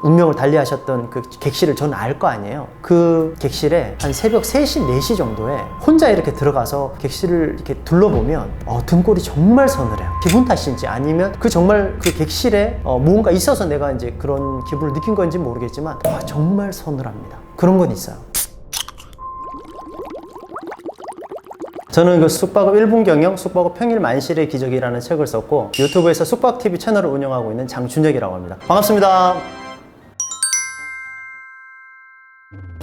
운명을 달리하셨던 그 객실을 저는 알 거 아니에요. 그 객실에 한 새벽 3시, 4시 정도에 혼자 이렇게 들어가서 객실을 이렇게 둘러보면 등골이 정말 서늘해요. 기분 탓인지 아니면 정말 그 객실에 뭔가 있어서 내가 이제 그런 기분을 느낀 건지 모르겠지만 정말 서늘합니다. 그런 건 있어요. 저는 그 숙박업 1분 경영, 숙박업 평일 만실의 기적이라는 책을 썼고 유튜브에서 숙박TV 채널을 운영하고 있는 장준혁이라고 합니다. 반갑습니다.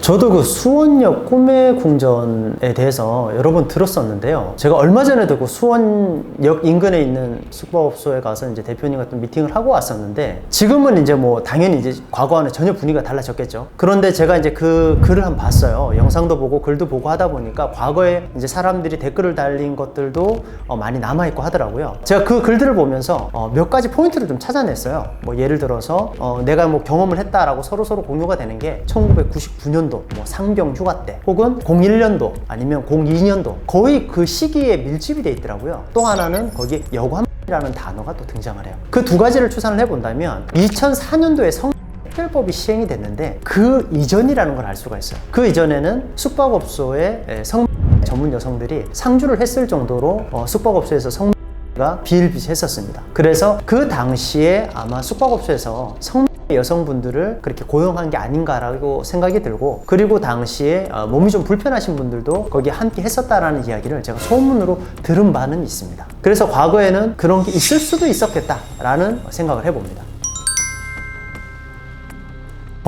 저도 그 수원역 꿈의 궁전에 대해서 여러 번 들었었는데요. 제가 얼마 전에도 그 수원역 인근에 있는 숙박업소에 가서 이제 대표님과 또 미팅을 하고 왔었는데 지금은 이제 뭐 당연히 이제 과거와는 전혀 분위기가 달라졌겠죠. 그런데 제가 이제 그 글을 한번 봤어요. 영상도 보고 글도 보고 하다 보니까 과거에 이제 사람들이 댓글을 달린 것들도 많이 남아있고 하더라고요. 제가 그 글들을 보면서 몇 가지 포인트를 좀 찾아냈어요. 뭐 예를 들어서 내가 뭐 경험을 했다라고 서로 공유가 되는 게 1999년도 뭐 상병 휴가 때 혹은 01년도 아니면 02년도 거의 그 시기에 밀집이 돼 있더라고요. 또 하나는 거기에 여관이라는 단어가 또 등장을 해요. 그 두 가지를 추산을 해본다면 2004년도에 특별법이 시행이 됐는데 그 이전이라는 걸 알 수가 있어요. 그 이전에는 숙박업소에 전문 여성들이 상주를 했을 정도로 숙박업소에서 성가 비일비재했었습니다. 그래서 그 당시에 아마 숙박업소에서 여성분들을 그렇게 고용한 게 아닌가라고 생각이 들고, 그리고 당시에 몸이 좀 불편하신 분들도 거기에 함께 했었다라는 이야기를 제가 소문으로 들은 바는 있습니다. 그래서 과거에는 그런 게 있을 수도 있었겠다라는 생각을 해봅니다.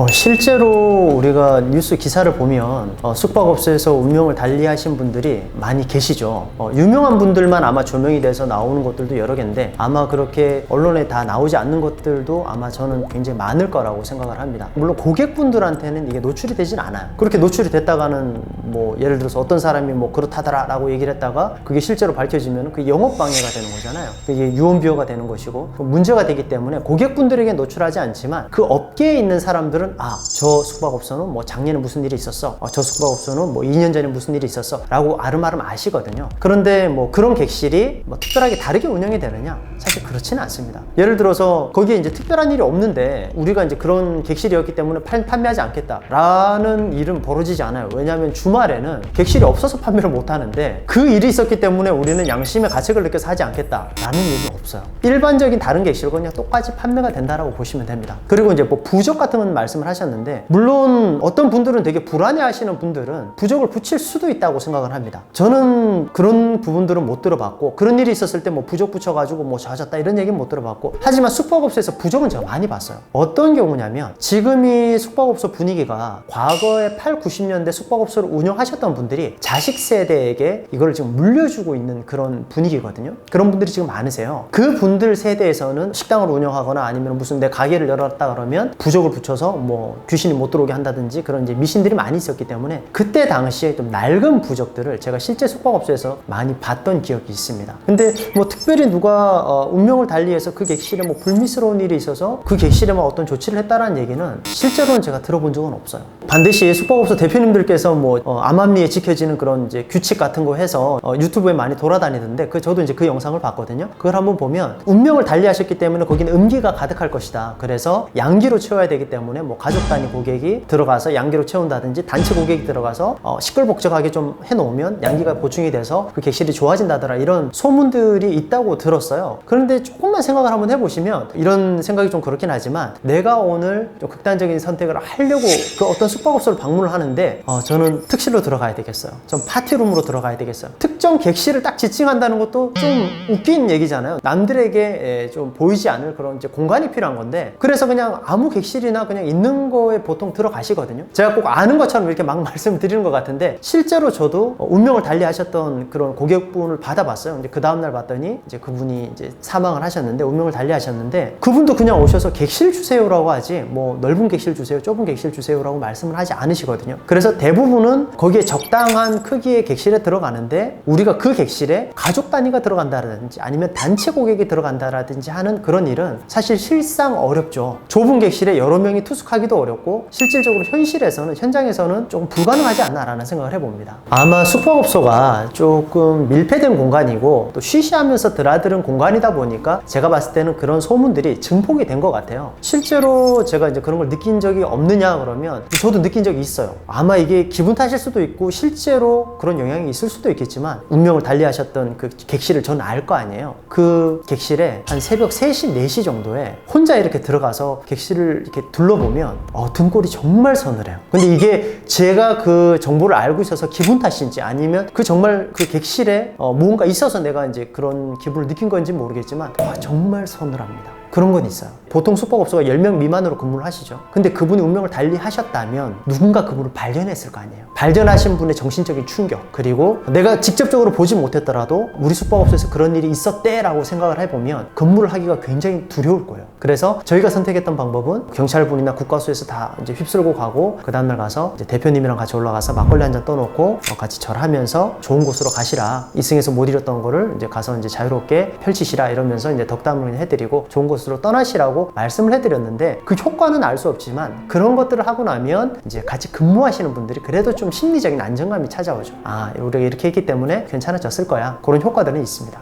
실제로 우리가 뉴스 기사를 보면 숙박업소에서 운명을 달리하신 분들이 많이 계시죠. 유명한 분들만 아마 조명이 돼서 나오는 것들도 여러 개인데 아마 그렇게 언론에 다 나오지 않는 것들도 아마 저는 굉장히 많을 거라고 생각을 합니다. 물론 고객분들한테는 이게 노출이 되진 않아요. 그렇게 노출이 됐다가는 뭐 예를 들어서 어떤 사람이 뭐 그렇다더라 라고 얘기를 했다가 그게 실제로 밝혀지면 그게 영업방해가 되는 거잖아요. 그게 유언비어가 되는 것이고 문제가 되기 때문에 고객분들에게 노출하지 않지만 그 업계에 있는 사람들은 저 숙박업소는 뭐 작년에 무슨 일이 있었어, 저 숙박업소는 뭐 2년 전에 무슨 일이 있었어 라고 아름아름 아시거든요. 그런데 뭐 그런 객실이 뭐 특별하게 다르게 운영이 되느냐? 사실 그렇지는 않습니다. 예를 들어서 거기에 이제 특별한 일이 없는데 우리가 이제 그런 객실이었기 때문에 판매하지 않겠다라는 일은 벌어지지 않아요. 왜냐하면 주말에는 객실이 없어서 판매를 못 하는데 그 일이 있었기 때문에 우리는 양심의 가책을 느껴서 하지 않겠다라는 얘기는 없어요. 일반적인 다른 객실과 그냥 똑같이 판매가 된다라고 보시면 됩니다. 그리고 이제 뭐 부적 같은 말씀을 하셨는데, 물론 어떤 분들은 되게 불안해 하시는 분들은 부적을 붙일 수도 있다고 생각을 합니다. 저는 그런 부분들은 못 들어봤고, 그런 일이 있었을 때 뭐 부적 붙여가지고 뭐 젖었다 이런 얘기는 못 들어봤고, 하지만 숙박업소에서 부적은 제가 많이 봤어요. 어떤 경우냐면 지금 이 숙박업소 분위기가 과거에 8, 90년대 숙박업소를 운영하셨던 분들이 자식 세대에게 이걸 지금 물려주고 있는 그런 분위기거든요. 그런 분들이 지금 많으세요. 그 분들 세대에서는 식당을 운영하거나 아니면 무슨 내 가게를 열었다 그러면 부적을 붙여서 뭐 귀신이 못 들어오게 한다든지 그런 이제 미신들이 많이 있었기 때문에 그때 당시에 좀 낡은 부적들을 제가 실제 숙박업소에서 많이 봤던 기억이 있습니다. 근데 뭐 특별히 누가 운명을 달리해서 그 객실에 뭐 불미스러운 일이 있어서 그 객실에만 어떤 조치를 했다라는 얘기는 실제로는 제가 들어본 적은 없어요. 반드시 숙박업소 대표님들께서 뭐 암암리에 지켜지는 그런 이제 규칙 같은 거 해서 유튜브에 많이 돌아다니던데 저도 이제 그 영상을 봤거든요. 그걸 한번 보면 운명을 달리하셨기 때문에 거기는 음기가 가득할 것이다. 그래서 양기로 채워야 되기 때문에 뭐 가족 단위 고객이 들어가서 양기로 채운다든지 단체 고객이 들어가서 시끌벅적하게 좀 해놓으면 양기가 보충이 돼서 그 객실이 좋아진다더라 이런 소문들이 있다고 들었어요. 그런데 조금만 생각을 한번 해보시면 이런 생각이 좀 그렇긴 하지만 내가 오늘 좀 극단적인 선택을 하려고 그 어떤 숙박업소를 방문을 하는데 저는 특실로 들어가야 되겠어요. 좀 파티룸으로 들어가야 되겠어요. 특정 객실을 딱 지칭한다는 것도 좀 웃긴 얘기잖아요. 남들에게 좀 보이지 않을 그런 이제 공간이 필요한 건데 그래서 그냥 아무 객실이나 그냥 있는 거에 보통 들어가시거든요. 제가 꼭 아는 것처럼 이렇게 막 말씀을 드리는 것 같은데 실제로 저도 운명을 달리하셨던 그런 고객분을 받아봤어요. 근데 그 다음날 봤더니 이제 그분이 이제 사망을 하셨는데 운명을 달리하셨는데 그분도 그냥 오셔서 객실 주세요라고 하지 뭐 넓은 객실 주세요, 좁은 객실 주세요라고 말씀을 하지 않으시거든요. 그래서 대부분은 거기에 적당한 크기의 객실에 들어가는데 우리가 그 객실에 가족 단위가 들어간다든지 아니면 단체 고객이 들어간다라든지 하는 그런 일은 사실 실상 어렵죠. 좁은 객실에 여러 명이 투숙할 생각하기도 어렵고 실질적으로 현장에서는 조금 불가능하지 않나라는 생각을 해봅니다. 아마 숙박업소가 조금 밀폐된 공간이고 또 쉬쉬하면서 드나드는 공간이다 보니까 제가 봤을 때는 그런 소문들이 증폭이 된 것 같아요. 실제로 제가 이제 그런 걸 느낀 적이 없느냐 그러면 저도 느낀 적이 있어요. 아마 이게 기분 탓일 수도 있고 실제로 그런 영향이 있을 수도 있겠지만 운명을 달리하셨던 그 객실을 저는 알 거 아니에요. 그 객실에 한 새벽 3시, 4시 정도에 혼자 이렇게 들어가서 객실을 이렇게 둘러보면 등골이 정말 서늘해요. 근데 이게 제가 그 정보를 알고 있어서 기분 탓인지 아니면 정말 그 객실에 뭔가 있어서 내가 이제 그런 기분을 느낀 건지 모르겠지만 정말 서늘합니다. 그런 건 있어요. 보통 숙박업소가 10명 미만으로 근무를 하시죠. 근데 그분이 운명을 달리 하셨다면 누군가 그분을 발견했을 거 아니에요. 발견하신 분의 정신적인 충격, 그리고 내가 직접적으로 보지 못했더라도 우리 숙박업소에서 그런 일이 있었대 라고 생각을 해보면 근무를 하기가 굉장히 두려울 거예요. 그래서 저희가 선택했던 방법은 경찰분이나 국가수에서 다 이제 휩쓸고 가고 그 다음날 가서 이제 대표님이랑 같이 올라가서 막걸리 한 잔 떠놓고 같이 절하면서 좋은 곳으로 가시라, 이승에서 못 이뤘던 거를 이제 가서 이제 자유롭게 펼치시라 이러면서 이제 덕담을 해드리고 좋은 곳으로 떠나시라고 말씀을 해드렸는데 그 효과는 알 수 없지만 그런 것들을 하고 나면 이제 같이 근무하시는 분들이 그래도 좀 심리적인 안정감이 찾아오죠. 우리가 이렇게 했기 때문에 괜찮아졌을 거야. 그런 효과들은 있습니다.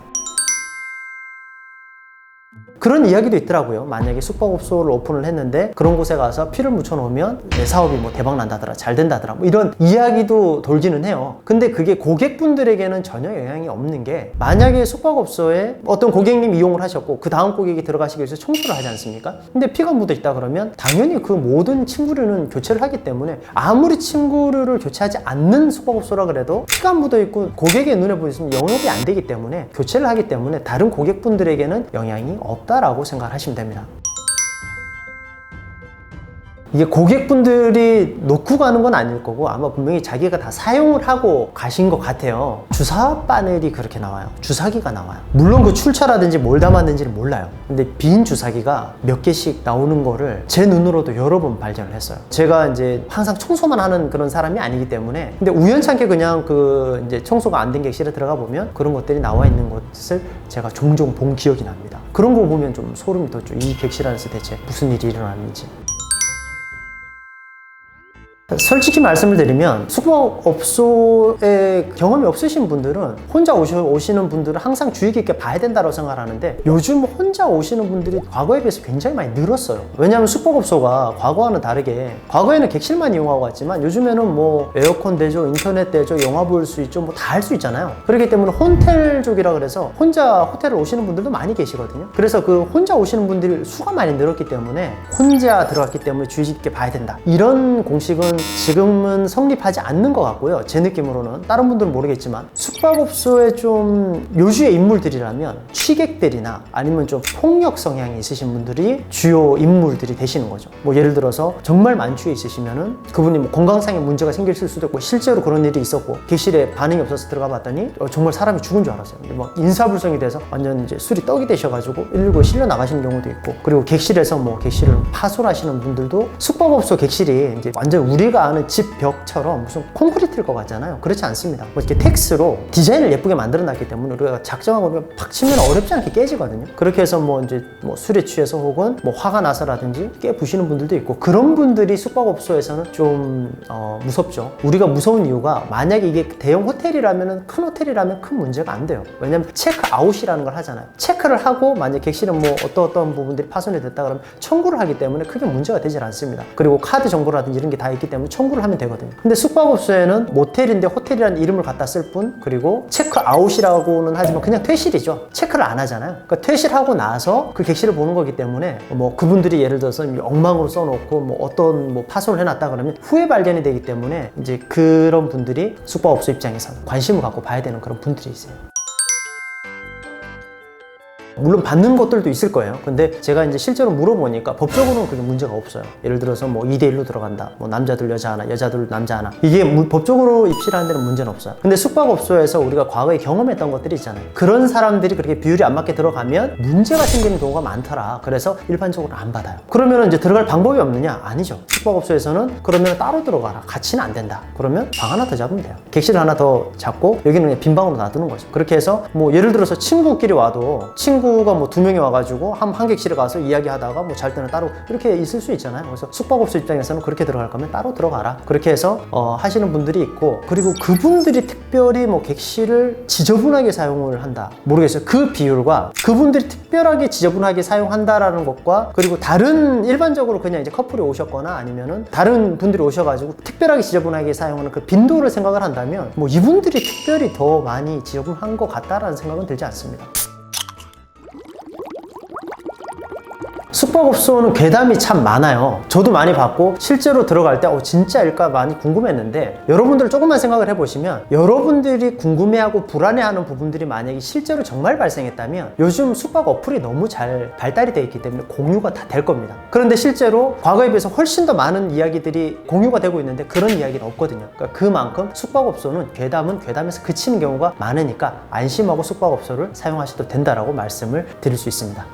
그런 이야기도 있더라고요. 만약에 숙박업소를 오픈을 했는데 그런 곳에 가서 피를 묻혀 놓으면 내 사업이 뭐 대박 난다더라, 잘 된다더라, 뭐 이런 이야기도 돌기는 해요. 근데 그게 고객분들에게는 전혀 영향이 없는 게, 만약에 숙박업소에 어떤 고객님 이용을 하셨고 그 다음 고객이 들어가시기 위해서 청소를 하지 않습니까? 근데 피가 묻어 있다 그러면 당연히 그 모든 침구류는 교체를 하기 때문에 아무리 침구류를 교체하지 않는 숙박업소라 그래도 피가 묻어 있고 고객의 눈에 보이면 영업이 안 되기 때문에 교체를 하기 때문에 다른 고객분들에게는 영향이 없다라고 생각하시면 됩니다. 이게 고객분들이 놓고 가는 건 아닐 거고 아마 분명히 자기가 다 사용을 하고 가신 것 같아요. 주사 바늘이 그렇게 나와요. 주사기가 나와요. 물론 그 출처라든지 뭘 담았는지는 몰라요. 근데 빈 주사기가 몇 개씩 나오는 거를 제 눈으로도 여러 번 발견을 했어요. 제가 이제 항상 청소만 하는 그런 사람이 아니기 때문에, 근데 우연찮게 그냥 그 이제 청소가 안 된 객실에 들어가 보면 그런 것들이 나와 있는 것을 제가 종종 본 기억이 납니다. 그런 거 보면 좀 소름이 돋죠. 이 객실 안에서 대체 무슨 일이 일어났는지. 솔직히 말씀을 드리면 숙박업소에 경험이 없으신 분들은 혼자 오시는 분들은 항상 주의 깊게 봐야 된다고 생각하는데, 요즘 혼자 오시는 분들이 과거에 비해서 굉장히 많이 늘었어요. 왜냐하면 숙박업소가 과거와는 다르게, 과거에는 객실만 이용하고 갔지만 요즘에는 뭐 에어컨 대죠, 인터넷 대죠, 영화 볼 수 있죠, 뭐 다 할 수 있잖아요. 그렇기 때문에 호텔족이라 그래서 혼자 호텔을 오시는 분들도 많이 계시거든요. 그래서 그 혼자 오시는 분들이 수가 많이 늘었기 때문에 혼자 들어갔기 때문에 주의 깊게 봐야 된다, 이런 공식은 지금은 성립하지 않는 것 같고요. 제 느낌으로는, 다른 분들은 모르겠지만 숙박업소에 좀 요주의 인물들이라면 취객들이나 아니면 좀 폭력 성향이 있으신 분들이 주요 인물들이 되시는 거죠. 뭐 예를 들어서 정말 만취해 있으시면은 그분이 뭐 건강상의 문제가 생길 수도 있고, 실제로 그런 일이 있었고 객실에 반응이 없어서 들어가 봤더니 정말 사람이 죽은 줄 알았어요. 근데 막 인사불성이 돼서 완전 이제 술이 떡이 되셔가지고 119에 실려 나가시는 경우도 있고, 그리고 객실에서 뭐 객실을 파손하시는 분들도, 숙박업소 객실이 이제 완전 우리가 아는 집 벽처럼 무슨 콘크리트일 것 같잖아요. 그렇지 않습니다. 뭐 이렇게 텍스로 디자인을 예쁘게 만들어 놨기 때문에 우리가 작정하고 팍 치면 어렵지 않게 깨지거든요. 그렇게 해서 뭐 이제 뭐 술에 취해서 혹은 뭐 화가 나서라든지 깨 부시는 분들도 있고, 그런 분들이 숙박업소에서는 좀 무섭죠. 우리가 무서운 이유가, 만약에 이게 대형 호텔이라면, 큰 호텔이라면 큰 문제가 안 돼요. 왜냐면 체크아웃이라는 걸 하잖아요. 체크를 하고 만약 객실은 뭐 어떤 부분들이 파손이 됐다 그러면 청구를 하기 때문에 크게 문제가 되질 않습니다. 그리고 카드 정보라든지 이런 게 다 있기 때문에 청구를 하면 되거든요. 근데 숙박업소에는 모텔인데 호텔이라는 이름을 갖다 쓸 뿐, 그리고 체크아웃이라고는 하지만 그냥 퇴실이죠. 체크를 안 하잖아요. 그러니까 퇴실하고 나서 그 객실을 보는 거기 때문에 뭐 그분들이 예를 들어서 엉망으로 써놓고 뭐 어떤 뭐 파손을 해놨다 그러면 후에 발견이 되기 때문에 이제 그런 분들이 숙박업소 입장에서는 관심을 갖고 봐야 되는 그런 분들이 있어요. 물론 받는 것들도 있을 거예요. 근데 제가 이제 실제로 물어보니까 법적으로는 그게 문제가 없어요. 예를 들어서 뭐 2대1로 들어간다, 뭐 남자들 여자 하나, 여자들 남자 하나, 이게 법적으로 입시를 하는 데는 문제는 없어요. 근데 숙박업소에서 우리가 과거에 경험했던 것들이 있잖아요. 그런 사람들이 그렇게 비율이 안 맞게 들어가면 문제가 생기는 경우가 많더라. 그래서 일반적으로 안 받아요. 그러면 이제 들어갈 방법이 없느냐? 아니죠. 숙박업소에서는 그러면 따로 들어가라, 같이는 안 된다. 그러면 방 하나 더 잡으면 돼요. 객실 하나 더 잡고 여기는 그냥 빈 방으로 놔두는 거죠. 그렇게 해서 뭐 예를 들어서 친구끼리 와도 친구 식구가 뭐 2명이 와가지고 한 객실에 가서 이야기하다가 뭐 잘 때는 따로 이렇게 있을 수 있잖아요. 그래서 숙박업소 입장에서는 그렇게 들어갈 거면 따로 들어가라. 그렇게 해서 하시는 분들이 있고, 그리고 그분들이 특별히 뭐 객실을 지저분하게 사용을 한다. 모르겠어요. 그 비율과 그분들이 특별하게 지저분하게 사용한다라는 것과, 그리고 다른 일반적으로 그냥 이제 커플이 오셨거나 아니면은 다른 분들이 오셔가지고 특별하게 지저분하게 사용하는 그 빈도를 생각을 한다면 뭐 이분들이 특별히 더 많이 지저분한 것 같다라는 생각은 들지 않습니다. 숙박업소는 괴담이 참 많아요. 저도 많이 봤고 실제로 들어갈 때 진짜일까 많이 궁금했는데, 여러분들 조금만 생각을 해보시면 여러분들이 궁금해하고 불안해하는 부분들이 만약에 실제로 정말 발생했다면 요즘 숙박 어플이 너무 잘 발달이 되어 있기 때문에 공유가 다 될 겁니다. 그런데 실제로 과거에 비해서 훨씬 더 많은 이야기들이 공유가 되고 있는데 그런 이야기는 없거든요. 그러니까 그만큼 숙박업소는 괴담은 괴담에서 그치는 경우가 많으니까 안심하고 숙박업소를 사용하셔도 된다라고 말씀을 드릴 수 있습니다.